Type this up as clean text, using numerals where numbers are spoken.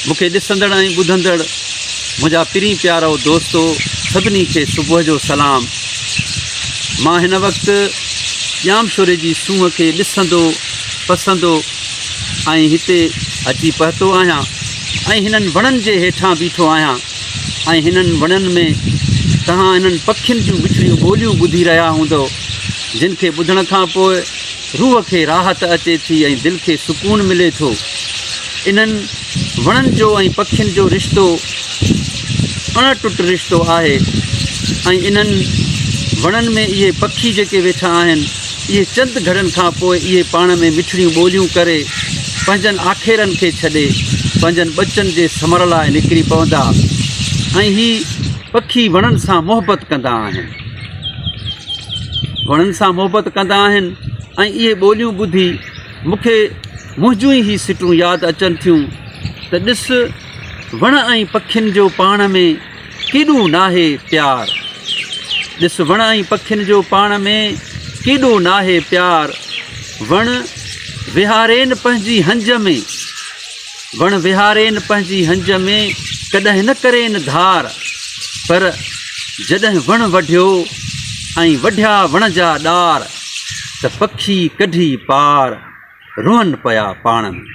मूंखे ॾिसंदड़ ऐं ॿुधंदड़ मुंहिंजा पिरी प्यारो दोस्तो सभिनी खे सुबुह जो सलाम। मां हिन वक़्तु ॼामशोरे जी सूंहं खे ॾिसंदो पसंदो ऐं हिते अची पहुतो आहियां ऐं हिननि वणनि जे हेठां बीठो आहियां ऐं हिननि वणनि में तव्हां हिननि पखियुनि जूं मिठड़ियूं ॿोलियूं ॿुधी रहिया हूंदो, जिन खे ॿुधण खां पोइ रूह खे राहत अचे थी ऐं दिलि खे सुकून मिले थो। इन्हनि वणनि जो ऐं पखियुनि जो रिश्तो अणटुट रिश्तो आहे ऐं इन्हनि वणनि में इहे पखी जेके वेठा आहिनि इहे चंद घड़नि खां पोइ इहे पाण में मिठड़ियूं ॿोलियूं करे पंहिंजनि आखेरनि खे छॾे पंहिंजनि ॿचनि जे समर लाइ निकिरी पवंदा ऐं हीअ पखी वणनि सां मोहबत कंदा आहिनि, वणनि सां मोहबत कंदा आहिनि ऐं इहे ॿोलियूं ॿुधी मूंखे मुंहिंजूं ई सिटूं यादि अचनि थियूं त ॾिस वण ऐं पखियुनि जो पाण में केॾो नाहे प्यार, ॾिस वण ऐं पखियुनि जो पाण में केॾो नाहे प्यार। वण विहारेन पंहिंजी हंज में, वण विहारेन पंहिंजी हंज में कॾहिं न करेन धार, पर जॾहिं वण वढियो ऐं वढिया वण जा ॾार त पखी कढी पार रुअनि पिया पाण में।